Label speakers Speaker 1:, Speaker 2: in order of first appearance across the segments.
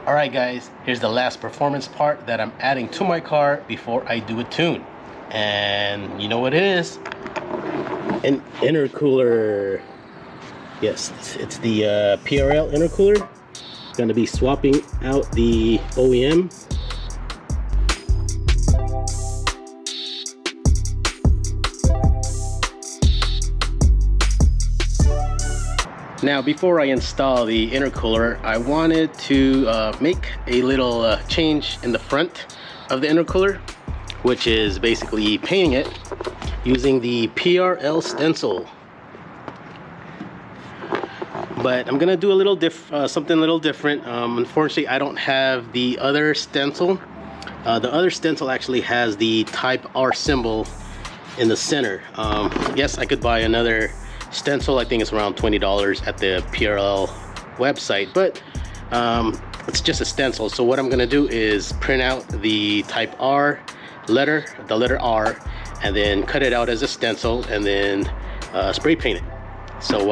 Speaker 1: Alright guys, here's the last performance part that I'm adding to my car before I do a tune. And you know what it is? An intercooler. Yes, it's the PRL intercooler. Gonna be swapping out the OEM. Now, before I install the intercooler, I wanted to make a little change in the front of the intercooler, which is basically painting it using the PRL stencil. But I'm gonna do a little something a little different. Unfortunately, I don't have the other stencil. The other stencil actually has the Type R symbol in the center. Yes, I could buy another stencil. I think it's around $20 at the PRL website, but it's just a stencil. So what I'm gonna do is print out the Type R letter, the letter R, and then cut it out as a stencil and then spray paint it. So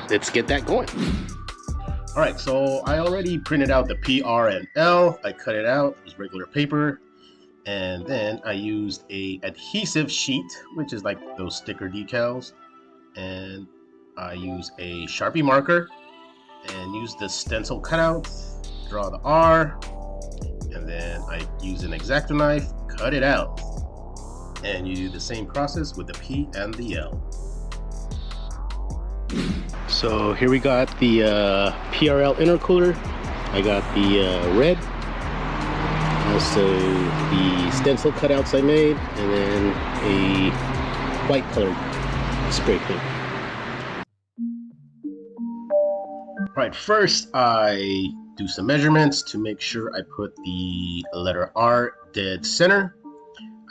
Speaker 1: let's get that going. All right, so I already printed out the P, R, and L. I cut it out with regular paper, and then I used a adhesive sheet, which is like those sticker decals. And I use a Sharpie marker and use the stencil cutout, draw the R, and then I use an X-Acto knife, cut it out. And you do the same process with the P and the L. So here we got the PRL intercooler. I got the red, also the stencil cutouts I made, and then a white colored spray paint. Right, first I do some measurements to make sure I put the letter R dead center.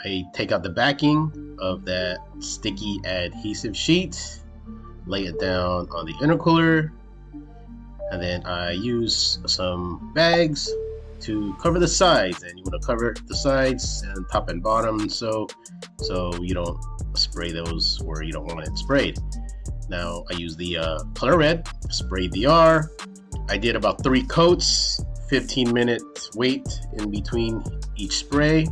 Speaker 1: I take out the backing of that sticky adhesive sheet, lay it down on the intercooler, and then I use some bags to cover the sides. And you want to cover the sides and top and bottom so you don't spray those where you don't want it sprayed. Now I use the color red, sprayed the R. I did about 3 coats, 15-minute wait in between each spray.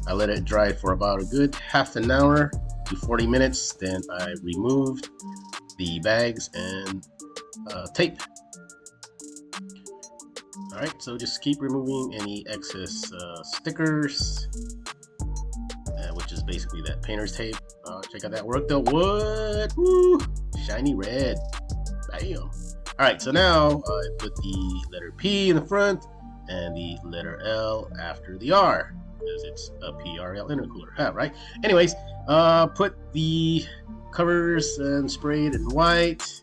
Speaker 1: I let it dry for about a good half an hour to 40 minutes. Then I removed the bags and tape. All right, so just keep removing any excess stickers, which is basically that painter's tape. Check out that work though. What? Woo! Shiny red. Bam. All right, so now I put the letter P in the front and the letter L after the R, because it's a PRL intercooler, right? Anyways, put the covers and sprayed in white,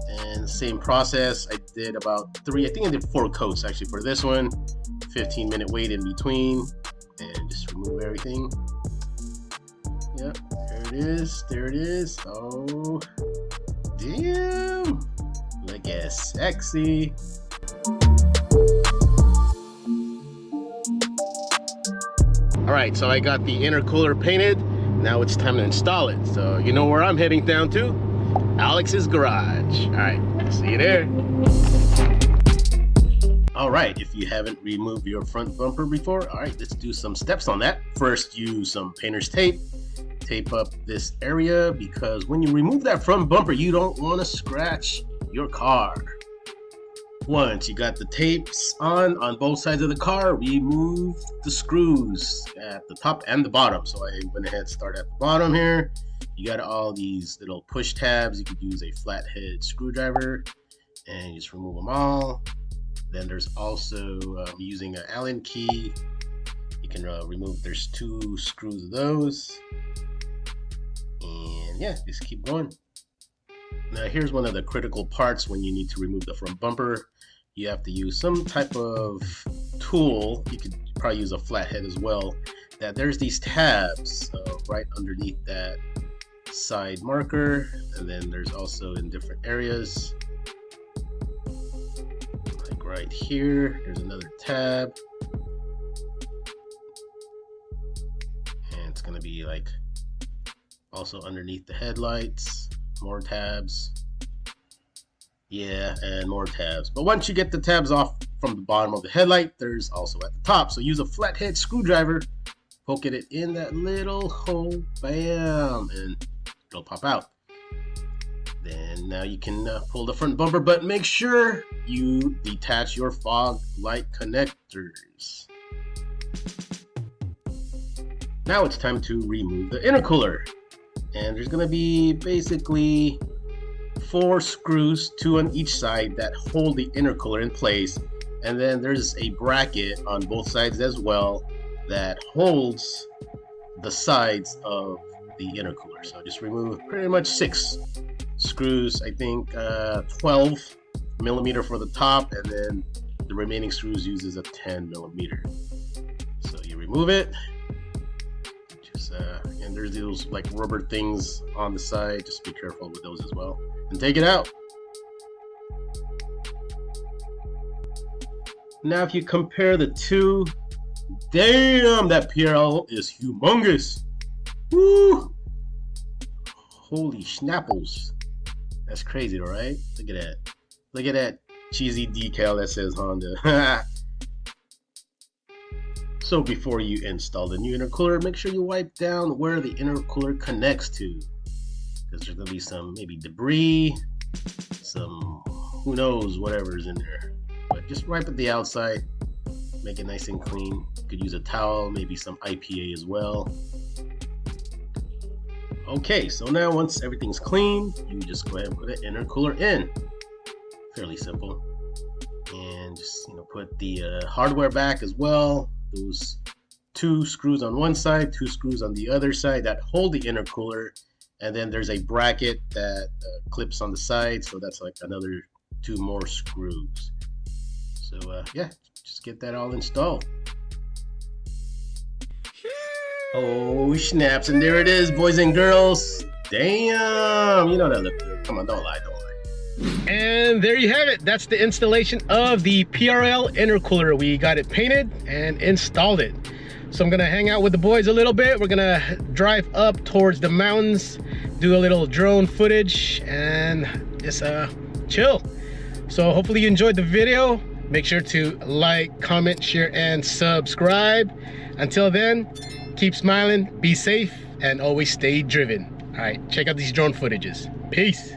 Speaker 1: and same process. I did about 3, I think I did 4 coats actually for this one. 15-minute wait in between, and just remove everything. Yep, there it is, there it is. Oh, damn, look at sexy. All right, so I got the intercooler painted. Now it's time to install it. So you know where I'm heading down to? Alex's garage. All right, see you there. All right, if you haven't removed your front bumper before, all right, let's do some steps on that. First, use some painter's tape. Tape up this area, because when you remove that front bumper, you don't want to scratch your car. Once you got the tapes on both sides of the car, remove the screws at the top and the bottom. So I went ahead and started at the bottom here. You got all these little push tabs. You could use a flathead screwdriver and just remove them all. Then there's also using an Allen key. You can remove, there's 2 screws of those. And yeah, just keep going. Now here's one of the critical parts when you need to remove the front bumper. You have to use some type of tool. You could probably use a flathead as well. That there's these tabs right underneath that side marker, and then there's also in different areas. Like right here, there's another tab. And it's gonna be like also underneath the headlights, more tabs. Yeah, and more tabs. But once you get the tabs off, from the bottom of the headlight, there's also at the top. So use a flathead screwdriver, poke it in that little hole, bam, and it'll pop out. Then now you can pull the front bumper, but make sure you detach your fog light connectors. Now it's time to remove the intercooler. And there's gonna be basically 4 screws, 2 on each side, that hold the intercooler in place. And then there's a bracket on both sides as well that holds the sides of the intercooler. So just remove pretty much 6 screws, I think 12 millimeter for the top, and then the remaining screws uses a 10 millimeter. So you remove it. Just and there's those like rubber things on the side. Just be careful with those as well. And take it out. Now if you compare the two, damn, that PRL is humongous. Woo! Holy schnapples. That's crazy, right? Look at that. Look at that cheesy decal that says Honda. So before you install the new intercooler, make sure you wipe down where the intercooler connects to, because there's gonna be some maybe debris, some who knows whatever's in there. But just wipe at the outside, make it nice and clean. You could use a towel, maybe some IPA as well. Okay, so now once everything's clean, you just go ahead and put an intercooler in. Fairly simple. And just put the hardware back as well. Those 2 screws on one side, 2 screws on the other side that hold the intercooler, and then there's a bracket that clips on the side, so that's like another 2 more screws. So yeah, just get that all installed. Oh snaps, and there it is, boys and girls. Damn, you know that look good. Come on, don't lie, don't lie. And there you have it. That's the installation of the PRL intercooler. We got it painted and installed it. So I'm gonna hang out with the boys a little bit. We're gonna drive up towards the mountains, do a little drone footage, and just chill. So hopefully you enjoyed the video. Make sure to like, comment, share, and subscribe. Until then, keep smiling, be safe, and always stay driven. All right, check out these drone footages. Peace.